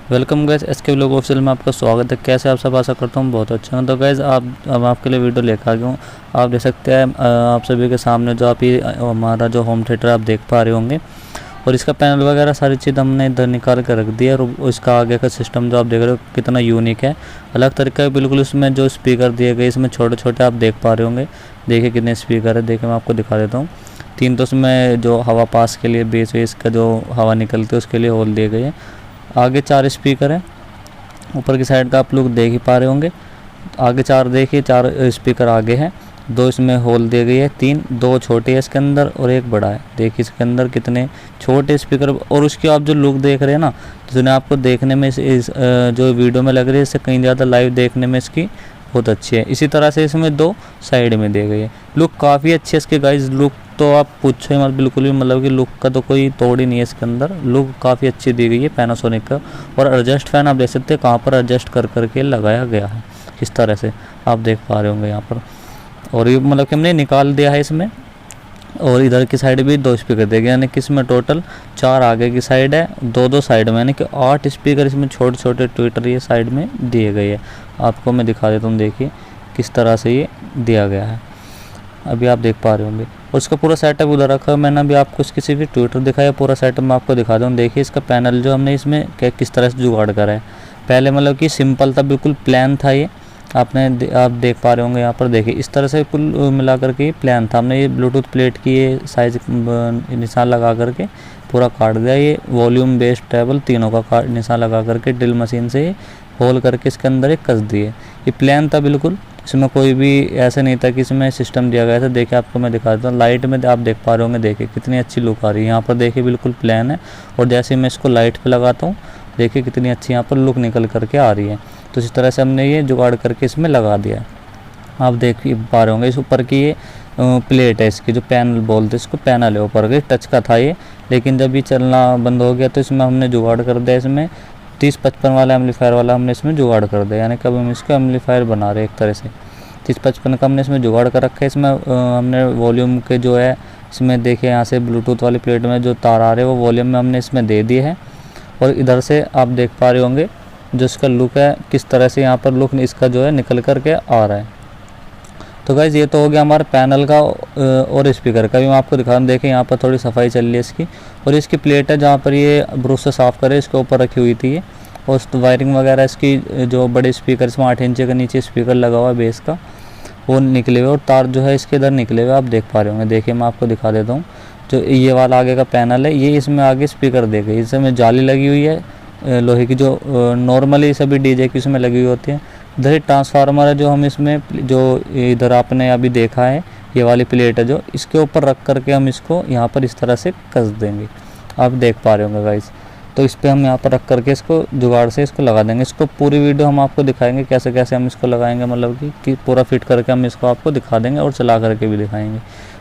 Welcome guys, SK vlog official में आपका स्वागत है। कैसे आप सब, आशा करता हूँ बहुत अच्छे हैं। तो गाइस अब आपके लिए वीडियो लेकर आ गया हूँ। आप देख सकते हैं आप सभी के सामने जो आप ये हमारा जो होम थिएटर आप देख पा रहे होंगे, और इसका पैनल वगैरह सारी चीज़ हमने इधर निकाल कर रख दिया है। और इसका आगे का सिस्टम जो आप देख रहे हो कितना यूनिक है, अलग तरीका है बिल्कुल। इसमें जो स्पीकर दिए गए इसमें छोटे छोटे आप देख पा रहे होंगे। देखिए कितने स्पीकर है, देखिए मैं आपको दिखा देता हूँ। 3 तो उसमें जो हवा पास के लिए बेस वेस का जो हवा निकलती है उसके लिए होल दिए गए हैं। आगे 4 स्पीकर हैं, ऊपर की साइड का आप लोग देख ही पा रहे होंगे। आगे 4 देखिए, 4 स्पीकर आगे हैं। 2 इसमें होल दिए गए हैं, 3 2 छोटे हैं इसके अंदर और 1 बड़ा है। देखिए इसके अंदर कितने छोटे स्पीकर, और उसकी आप जो लुक देख रहे हैं ना, जिन्हें आपको देखने में इस जो वीडियो में लग रही है इससे कहीं ज़्यादा लाइव देखने में इसकी बहुत अच्छी है। इसी तरह से इसमें 2 साइड में दिए गए हैं। लुक काफ़ी अच्छी है इसके गाइस। लुक तो आप पूछो ही मत, बिल्कुल भी मतलब कि लुक का तो कोई तोड़ ही नहीं है इसके अंदर। लुक काफ़ी अच्छी दी गई है पैनासोनिक का। और एडजस्ट फैन आप देख सकते हैं कहाँ पर एडजस्ट कर करके लगाया गया है, किस तरह से आप देख पा रहे होंगे यहाँ पर। और ये मतलब कि हमने निकाल दिया है इसमें। और इधर की साइड भी 2 स्पीकर दिए गए, यानी कि इसमें टोटल 4 आगे की साइड है, 2 साइड में, यानी कि 8 स्पीकर इसमें छोटे छोटे ट्विटर ये साइड में दिए गए हैं। आपको मैं दिखा देता हूँ, देखिए किस तरह से ये दिया गया है, अभी आप देख पा रहे होंगे। और इसका पूरा सेटअप उधर रखा है, मैंने अभी आपको किसी भी ट्विटर दिखाया, पूरा सेटअप मैं आपको दिखा दूँ। देखिए इसका पैनल जो हमने इसमें किस तरह से जुगाड़ करा है। पहले मतलब कि सिंपल था, बिल्कुल प्लान था ये। आप देख पा रहे होंगे यहाँ पर। देखिए इस तरह से कुल मिला करके प्लान था। हमने ये ब्लूटूथ प्लेट की ये साइज निशान लगा करके पूरा काट दिया। ये वॉल्यूम बेस टेबल तीनों का निशान लगा करके ड्रिल मशीन से होल करके इसके अंदर एक कस दिए। ये प्लान था बिल्कुल, इसमें कोई भी ऐसा नहीं था कि इसमें सिस्टम दिया गया था। देखिए आपको मैं दिखा देता हूँ, लाइट में आप देख पा रहे होंगे। देखिए कितनी अच्छी लुक आ रही है यहाँ पर। देखिए बिल्कुल प्लान है, और जैसे मैं इसको लाइट पे लगाता हूँ देखिए कितनी अच्छी यहाँ पर लुक निकल करके आ रही है। तो इस तरह से हमने ये जुगाड़ करके इसमें लगा दिया है। आप देख पा रहे होंगे इस ऊपर की ये प्लेट है इसकी, जो पैनल बोलते हैं इसको, पैनल है ऊपर के टच का था ये। लेकिन जब ये चलना बंद हो गया तो इसमें हमने जुगाड़ कर दिया। इसमें 30-55 वाला एम्पलीफायर वाला हमने इसमें जुगाड़ कर दिया, यानी कि अब हम इसको एम्पलीफायर बना रहे हैं एक तरह से। 30-55 का हमने इसमें जुगाड़ कर रखा है। इसमें हमने वॉल्यूम के जो है इसमें देखिए यहाँ से ब्लूटूथ वाली प्लेट में जो तार आ रहे हैं वो वॉल्यूम में हमने इसमें दे दिए हैं। और इधर से आप देख पा रहे होंगे जो इसका लुक है, किस तरह से यहाँ पर लुक इसका जो है निकल कर के आ रहा है। तो गाइज़ ये तो हो गया हमारे पैनल का। और स्पीकर का भी मैं आपको दिखा दूँ। देखिए यहाँ पर थोड़ी सफाई चल रही है इसकी। और इसकी प्लेट है जहाँ पर ये ब्रश से साफ़ करे इसके ऊपर रखी हुई थी ये। और वायरिंग वगैरह इसकी जो बड़े स्पीकर, इसमें 8 इंच का नीचे स्पीकर लगा हुआ है बेस का, वो निकले हुए। और तार जो है इसके इधर निकले हुए आप देख पा रहे होंगे। देखिए मैं आपको दिखा देता हूँ, जो ये वाला आगे का पैनल है ये, इसमें आगे स्पीकर दे गई, इसमें जाली लगी हुई है लोहे की, जो नॉर्मली सभी डीजे की इसमें लगी हुई होती है। इधर ही ट्रांसफार्मर है जो हम इसमें, जो इधर आपने अभी देखा है ये वाली प्लेट है जो, इसके ऊपर रख करके हम इसको यहाँ पर इस तरह से कस देंगे। आप देख पा रहे होंगे गाइस। तो इस पर हम यहाँ पर रख करके इसको जुगाड़ से इसको लगा देंगे। इसको पूरी वीडियो हम आपको दिखाएंगे कैसे कैसे हम इसको लगाएंगे, मतलब कि पूरा फिट करके हम इसको आपको दिखा देंगे और चला करके भी दिखाएंगे।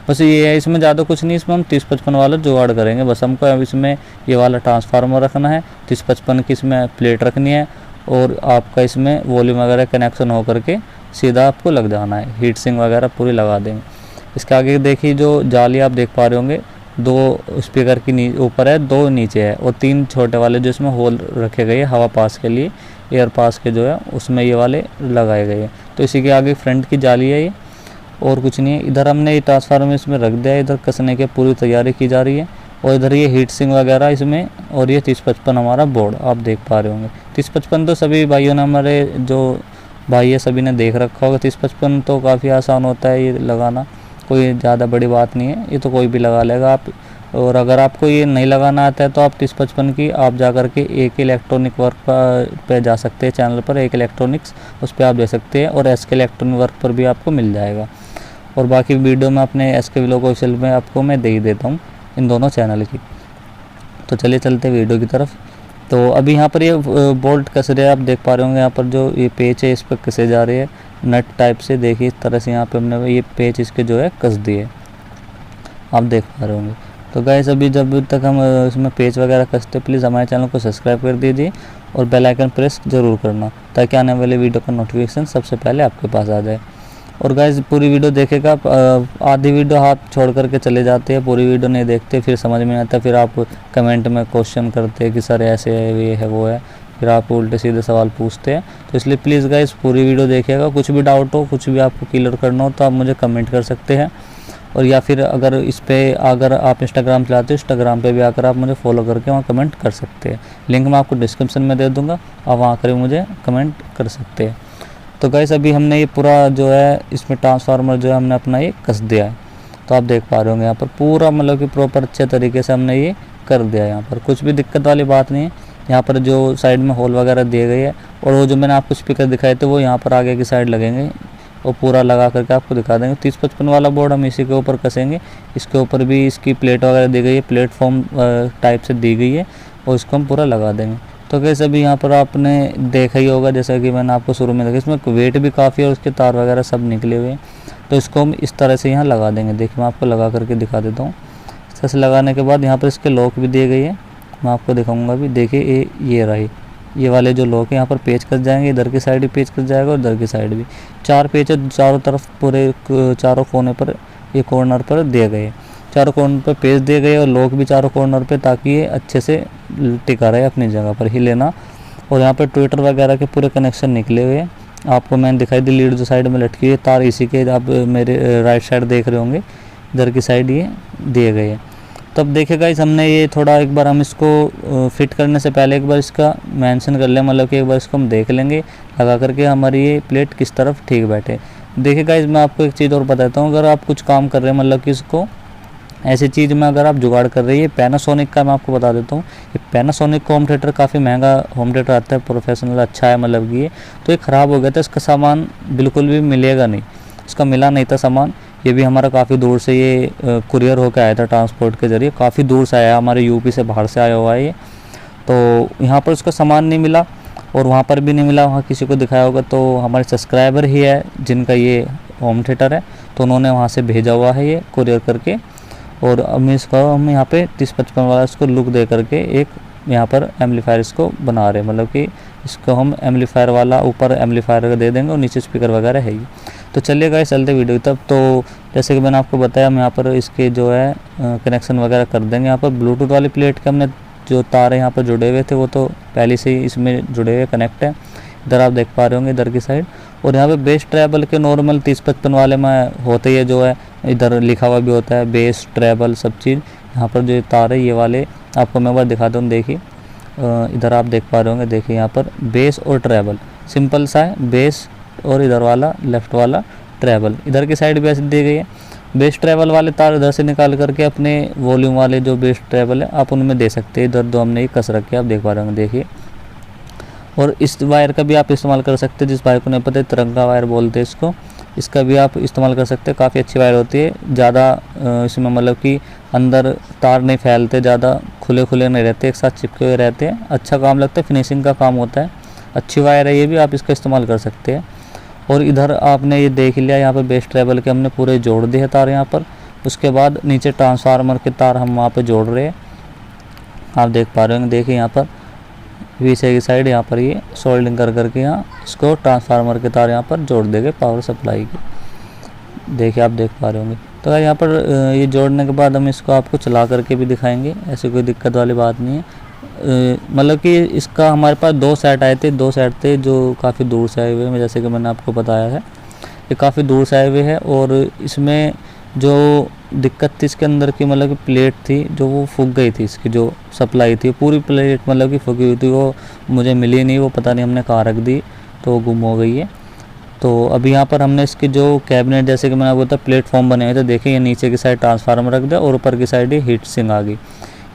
बस ये है, इसमें ज़्यादा कुछ नहीं। इसमें हम 30-55 वाला जुगाड़ करेंगे बस। हमको अब इसमें ये वाला ट्रांसफार्मर रखना है, 30-55 की इसमें प्लेट रखनी है, और आपका इसमें वॉल्यूम वगैरह कनेक्शन हो करके सीधा आपको लग जाना है। हीट सिंक वगैरह पूरी लगा देंगे। इसके आगे देखिए जो जाली आप देख पा रहे होंगे, 2 स्पीकर की ऊपर है, 2 नीचे है, और 3 छोटे वाले जो इसमें होल रखे गए हवा पास के लिए, एयर पास के जो है उसमें ये वाले लगाए गए हैं। तो इसी के आगे फ्रंट की जाली है ये, और कुछ नहीं है। इधर हमने ये ट्रांसफार्मर इसमें रख दिया है, इधर कसने की पूरी तैयारी की जा रही है। और इधर ये हीट सिंक वगैरह इसमें, और ये 30-55 हमारा बोर्ड आप देख पा रहे होंगे। 30-55 तो सभी भाइयों ने, हमारे जो भाई है सभी ने देख रखा होगा। 30-55 तो काफ़ी आसान होता है ये लगाना, कोई ज़्यादा बड़ी बात नहीं है, ये तो कोई भी लगा लेगा आप। और अगर आपको ये नहीं लगाना आता है तो आप 30-55 की आप जा कर के एक इलेक्ट्रॉनिक वर्क पे जा सकते हैं, चैनल पर एक इलेक्ट्रॉनिक्स, उस पर आप दे सकते हैं। और एसके इलेक्ट्रॉनिक वर्क पर भी आपको मिल जाएगा। और बाकी वीडियो में अपने एसके व्लॉग ऑफिशियल में आपको मैं दे ही देता हूँ इन दोनों चैनल की। तो चलिए चलते वीडियो की तरफ। तो अभी यहाँ पर ये बोल्ट कस रहे हैं, आप देख पा रहे होंगे। यहाँ पर जो ये पेच है इस पर कसे जा रहे हैं नट टाइप से। देखिए इस तरह से यहाँ पे हमने ये पेच इसके जो है कस दिए, आप देख पा रहे होंगे। तो गाइस अभी जब तक हम इसमें पेच वगैरह कसते, प्लीज़ हमारे चैनल को सब्सक्राइब कर दीजिए और बेल आइकन प्रेस ज़रूर करना, ताकि आने वाले वीडियो का नोटिफिकेशन सबसे पहले आपके पास आ जाए। और गाइस पूरी वीडियो देखेगा, आधी वीडियो हाथ छोड़ करके चले जाते हैं, पूरी वीडियो नहीं देखते, फिर समझ में नहीं आता, फिर आप कमेंट में क्वेश्चन करते हैं कि सर ऐसे है, ये है, वो है। फिर आप उल्टे सीधे सवाल पूछते हैं। तो इसलिए प्लीज़ गाइस पूरी वीडियो देखिएगा। कुछ भी डाउट हो, कुछ भी आपको क्लियर करना हो तो आप मुझे कमेंट कर सकते हैं, और या फिर अगर आप इंस्टाग्राम चलाते हो, इंस्टाग्राम पे भी आकर आप मुझे फॉलो करके वहाँ कमेंट कर सकते हैं। लिंक मैं आपको डिस्क्रिप्शन में दे दूँगा, आप वहाँ कर मुझे कमेंट कर सकते हैं। तो गाइस अभी हमने ये पूरा जो है इसमें ट्रांसफार्मर जो है हमने अपना ये कस दिया है। तो आप देख पा रहे होंगे यहाँ पर पूरा मतलब कि प्रॉपर अच्छे तरीके से हमने ये कर दिया है। यहाँ पर कुछ भी दिक्कत वाली बात नहीं है। यहाँ पर जो साइड में होल वगैरह दिए गए हैं, और वो जो मैंने आपको स्पीकर दिखाए थे वो यहाँ पर आगे की साइड लगेंगे, वो पूरा लगा करके आपको दिखा देंगे। 3055 वाला बोर्ड हम इसी के ऊपर कसेंगे। इसके ऊपर भी इसकी प्लेट वगैरह दी गई है, प्लेटफॉर्म टाइप से दी गई है, और इसको हम पूरा लगा देंगे। तो कैसे अभी यहाँ पर आपने देखा ही होगा, जैसा कि मैंने आपको शुरू में देखा, इसमें वेट भी काफ़ी है और उसके तार वगैरह सब निकले हुए हैं। तो इसको हम इस तरह से यहाँ लगा देंगे। देखिए मैं आपको लगा करके दिखा देता हूँ। इस तरह से लगाने के बाद यहाँ पर इसके लॉक भी दिए गए हैं, मैं आपको दिखाऊंगा भी। देखिए ये रही, ये वाले जो लॉक है यहाँ पर पेच कस जाएंगे, इधर की साइड भी पेच कस जाएगा और इधर की साइड भी। 4 पेच है चारों तरफ, पूरे चारों कोने पर, ये कॉर्नर पर दिए गए, चारों कॉर्नर पर पेच दिए गए, और लॉक भी चारों कॉर्नर पे, ताकि ये अच्छे से टिका रहे अपनी जगह पर, हिले ना। और यहाँ पर ट्विटर वगैरह के पूरे कनेक्शन निकले हुए हैं। आपको मैंने दिखाई दी लीड जो साइड में लटकी है, तार इसी के आप मेरे राइट साइड देख रहे होंगे, इधर की साइड ये दिए गए हैं। तब देखिए गाइस हमने ये थोड़ा एक बार हम इसको फिट करने से पहले एक बार इसका मेंशन कर लें, मतलब कि एक बार इसको हम देख लेंगे लगा करके हमारी ये प्लेट किस तरफ ठीक बैठे। देखिए गाइस मैं आपको एक चीज़ और बताता हूँ, अगर आप कुछ काम कर रहे हैं, मतलब कि इसको ऐसी चीज़ में अगर आप जुगाड़ कर रही है, पैनासोनिक का मैं आपको बता देता हूँ, ये पैनासोनिक का होम थिएटर काफ़ी महंगा होम थिएटर आता है, प्रोफेशनल अच्छा है, मतलब कि ये तो ये ख़राब हो गया था, इसका सामान बिल्कुल भी मिलेगा नहीं, इसका मिला नहीं था सामान। ये भी हमारा काफ़ी दूर से ये कुरियर होकर आया था, ट्रांसपोर्ट के ज़रिए काफ़ी दूर से आया, हमारे यूपी से बाहर से आया हुआ है ये। तो यहाँ पर उसका सामान नहीं मिला, और वहाँ पर भी नहीं मिला, वहाँ किसी को दिखाया होगा तो हमारे सब्सक्राइबर ही है जिनका ये होम थिएटर है, तो उन्होंने वहाँ से भेजा हुआ है ये कुरियर करके। और अब हम यहाँ पे 3055 वाला इसको लुक दे करके एक यहाँ पर एम्पलीफायर इसको बना रहे हैं, मतलब कि इसको हम एम्पलीफायर वाला ऊपर एम्पलीफायर का दे देंगे और नीचे स्पीकर वगैरह है ही। तो चलिए गाइस चलते वीडियो तब। तो जैसे कि मैंने आपको बताया, हम यहाँ पर इसके जो है कनेक्शन वगैरह कर देंगे। यहाँ पर ब्लूटूथ वाली प्लेट के हमने जो तार यहाँ पर जुड़े हुए थे वो तो पहले से ही इसमें जुड़े हुए कनेक्ट है, इधर आप देख पा रहे होंगे इधर की साइड। और यहाँ पे बेस ट्रैवल के नॉर्मल 3055 वाले में होते ही है, जो है इधर लिखा हुआ भी होता है बेस ट्रैवल सब चीज़। यहाँ पर जो तार है ये वाले आपको मैं बार दिखाता हूँ। देखिए इधर आप देख पा रहे होंगे, देखिए यहाँ पर बेस और ट्रैवल सिंपल सा है, बेस और इधर वाला लेफ़्ट वाला ट्रैवल। इधर की साइड भी ऐसे दी गई है। बेस ट्रैवल वाले तार इधर से निकाल करके अपने वॉल्यूम वाले जो बेस ट्रैवल है आप उनमें दे सकते हैं। इधर दो हमने ये कस रखे आप देख पा रहे होंगे, देखिए। और इस वायर का भी आप इस्तेमाल कर सकते हैं, जिस भाई को नहीं पता तिरंगा वायर बोलते हैं इसको, इसका भी आप इस्तेमाल कर सकते हैं। काफ़ी अच्छी वायर होती है, ज़्यादा इसमें मतलब कि अंदर तार नहीं फैलते, ज़्यादा खुले खुले नहीं रहते, एक साथ चिपके हुए रहते हैं। अच्छा काम लगता है, फिनिशिंग का काम होता है, अच्छी वायर है ये भी, आप इसका इस्तेमाल कर सकते हैं। और इधर आपने ये देख लिया, यहाँ पर बेस ट्रैवल के हमने पूरे जोड़ दिए तार यहाँ पर। उसके बाद नीचे ट्रांसफार्मर के तार हम वहाँ पर जोड़ रहे हैं, आप देख पा रहे होंगे। देखिए यहाँ पर पीछे की साइड यहाँ पर ये सोल्डिंग कर करके यहाँ इसको ट्रांसफार्मर के तार यहाँ पर जोड़ देंगे पावर सप्लाई की। देखिए आप देख पा रहे होंगे। तो यहाँ पर ये जोड़ने के बाद हम इसको आपको चला करके भी दिखाएंगे, ऐसी कोई दिक्कत वाली बात नहीं है। मतलब कि इसका हमारे पास 2 सेट आए थे, 2 सेट थे जो काफ़ी दूर से आए हुए हैं, जैसे कि मैंने आपको बताया है ये काफ़ी दूर से आए हुए हैं। और इसमें जो दिक्कत थी इसके अंदर की, मतलब कि प्लेट थी जो वो फूक गई थी, इसकी जो सप्लाई थी पूरी प्लेट मतलब कि फूकी हुई थी, वो मुझे मिली नहीं, वो पता नहीं हमने कहाँ रख दी तो वो गुम हो गई है। तो अभी यहाँ पर हमने इसकी जो कैबिनेट, जैसे कि मैंने आपको बताया प्लेटफॉर्म बने हुए थे, देखिए ये नीचे की साइड ट्रांसफार्मर रख दिया और ऊपर की साइड ये हीट सिंक आ गई।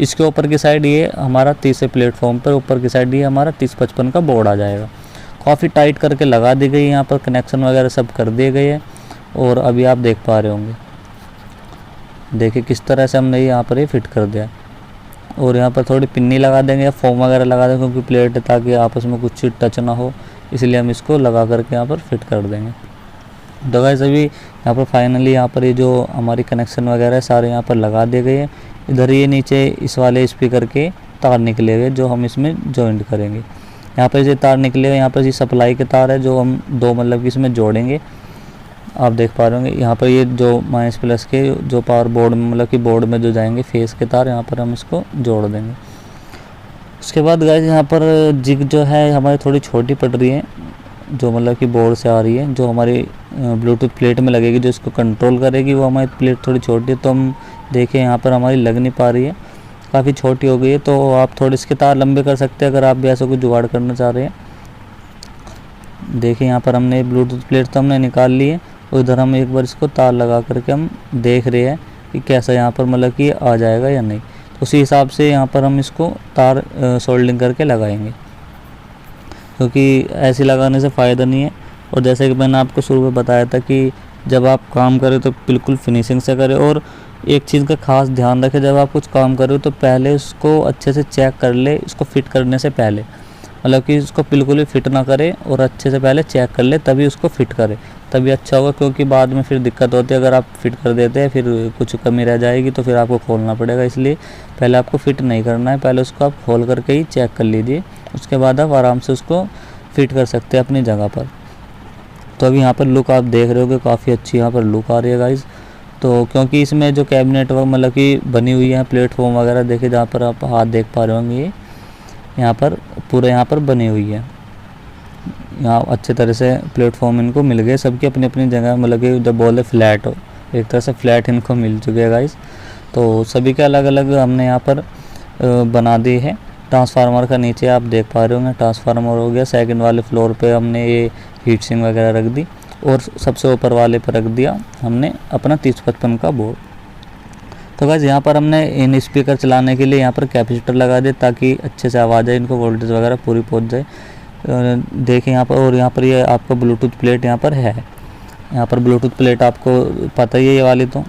इसके ऊपर की साइड ये हमारा 30 प्लेटफॉर्म पर ऊपर की साइड ये हमारा 3055 का बोर्ड आ जाएगा। काफ़ी टाइट करके लगा दी गई, यहाँ पर कनेक्शन वगैरह सब कर दिए गए हैं। और अभी आप देख पा रहे होंगे, देखिए किस तरह से हमने यहाँ पर ये फिट कर दिया। और यहाँ पर थोड़ी पिन्नी लगा देंगे या फोम वगैरह लगा देंगे, क्योंकि प्लेट है ताकि आपस में कुछ टच ना हो, इसलिए हम इसको लगा करके यहाँ पर फिट कर देंगे। तो गाइस अभी यहाँ पर फाइनली यहाँ पर ये जो हमारी कनेक्शन वगैरह है सारे यहाँ पर लगा दिए गए हैं। इधर ये नीचे इस वाले स्पीकर के तार निकले हुए जो हम इसमें जॉइंट करेंगे। यहाँ पर ये तार निकले हुए, यहाँ पर ये सप्लाई के तार है जो हम 2 मतलब कि इसमें जोड़ेंगे। आप देख पा रहे होंगे यहाँ पर ये जो माइनस प्लस के जो पावर बोर्ड में मतलब कि बोर्ड में जो जाएंगे फेस के तार, यहाँ पर हम इसको जोड़ देंगे। उसके बाद गाइस यहाँ पर जिग जो है हमारी थोड़ी छोटी पड़ रही है, जो मतलब कि बोर्ड से आ रही है, जो हमारी ब्लूटूथ प्लेट में लगेगी, जो इसको कंट्रोल करेगी, वो हमारी प्लेट थोड़ी छोटी है। तो हम देखें यहाँ पर हमारी लग नहीं पा रही है, काफ़ी छोटी हो गई है। तो आप थोड़े इसके तार लंबे कर सकते हैं अगर आप भी ऐसा कुछ जुगाड़ करना चाह रहे हैं। देखिए यहाँ पर हमने ब्लूटूथ प्लेट तो हमने निकाल ली है, और इधर हम एक बार इसको तार लगा करके हम देख रहे हैं कि कैसा यहाँ पर मतलब कि आ जाएगा या नहीं। तो उसी हिसाब से यहाँ पर हम इसको तार सोल्डिंग करके लगाएंगे, क्योंकि ऐसे लगाने से फ़ायदा नहीं है। और जैसे कि मैंने आपको शुरू में बताया था कि जब आप काम करें तो बिल्कुल फिनिशिंग से करें। और एक चीज़ का खास ध्यान रखें, जब आप कुछ काम करो तो पहले उसको अच्छे से चेक कर ले, इसको फिट करने से पहले, मतलब कि इसको बिल्कुल भी फिट ना करे और अच्छे से पहले चेक कर ले, तभी उसको फिट करे, तभी अच्छा होगा। क्योंकि बाद में फिर दिक्कत होती है, अगर आप फिट कर देते हैं फिर कुछ कमी रह जाएगी तो फिर आपको खोलना पड़ेगा। इसलिए पहले आपको फिट नहीं करना है, पहले उसको आप खोल करके ही चेक कर लीजिए, उसके बाद आप आराम से उसको फिट कर सकते हैं अपनी जगह पर। तो अभी यहाँ पर लुक आप देख रहे हो कि काफ़ी अच्छी यहाँ पर लुक आ रही है गाइज़। तो क्योंकि इसमें जो कैबिनेट मतलब कि बनी हुई है, प्लेटफॉर्म वगैरह देखिए, जहाँ पर आप हाथ देख पा रहे होंगे, ये यहाँ पर पूरे यहाँ पर बनी हुई है। यहाँ अच्छे तरह से प्लेटफॉर्म इनको मिल गए, सबकी अपनी अपनी जगह, मतलब कि जब बोले फ्लैट हो, एक तरह से फ्लैट इनको मिल चुके हैं गाइस। तो सभी के अलग अलग हमने यहाँ पर बना दी है। ट्रांसफार्मर का नीचे आप देख पा रहे होंगे ट्रांसफार्मर हो गया। सेकंड वाले फ्लोर पे हमने ये हीट सिंक वगैरह रख दी, और सबसे ऊपर वाले पर रख दिया हमने अपना 3055 का बोर्ड। तो गाइस यहाँ पर हमने इन स्पीकर चलाने के लिए यहाँ पर कैपेसिटर लगा दिए, ताकि अच्छे से आवाज़ आए, इनको वोल्टेज वगैरह पूरी पहुँच जाए। देखें यहाँ पर, और यहाँ पर ये आपका ब्लूटूथ प्लेट यहाँ पर है। यहाँ पर ब्लूटूथ प्लेट आपको पता ही है, ये वाली तो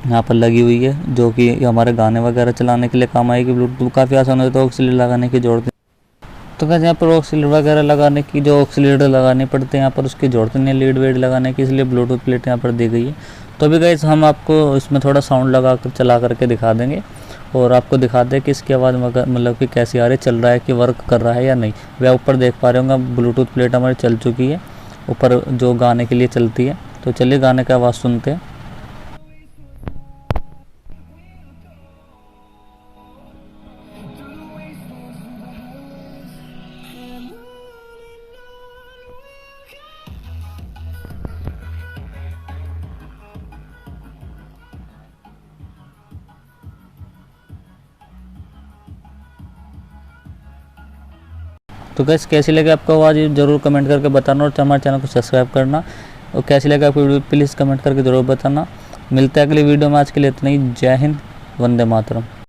यहाँ पर लगी हुई है, जो कि हमारे गाने वगैरह चलाने के लिए काम आएगी। ब्लूटूथ काफ़ी आसान होता है, तो ऑक्सीलेटर लगाने की जरूरत नहीं। तो गाइस यहाँ पर ऑक्सीलेटर वगैरह लगाने की, जो ऑक्सीलेटर लगाने पड़ते हैं यहाँ पर, उसकी जरूरत नहीं है लीड वेड लगाने की, इसलिए ब्लूटूथ प्लेट यहाँ पर दी गई है। तो अभी गाइस हम आपको इसमें थोड़ा साउंड लगा कर चला करके दिखा देंगे, और आपको दिखाते हैं कि इसकी आवाज़ मतलब कि कैसी आ रही है, चल रहा है कि वर्क कर रहा है या नहीं। वह ऊपर देख पा रहे होंगे ब्लूटूथ प्लेट हमारी चल चुकी है ऊपर, जो गाने के लिए चलती है। तो चलिए गाने की आवाज़ सुनते हैं। तो गाइस कैसी लगे आपको आवाज़, ज़रूर कमेंट करके बताना, और हमारे चैनल को सब्सक्राइब करना। और कैसी लगे आपको वीडियो प्लीज़ कमेंट करके ज़रूर बताना। मिलते हैं अगली वीडियो में, आज के लिए इतना ही। जय हिंद, वंदे मातरम।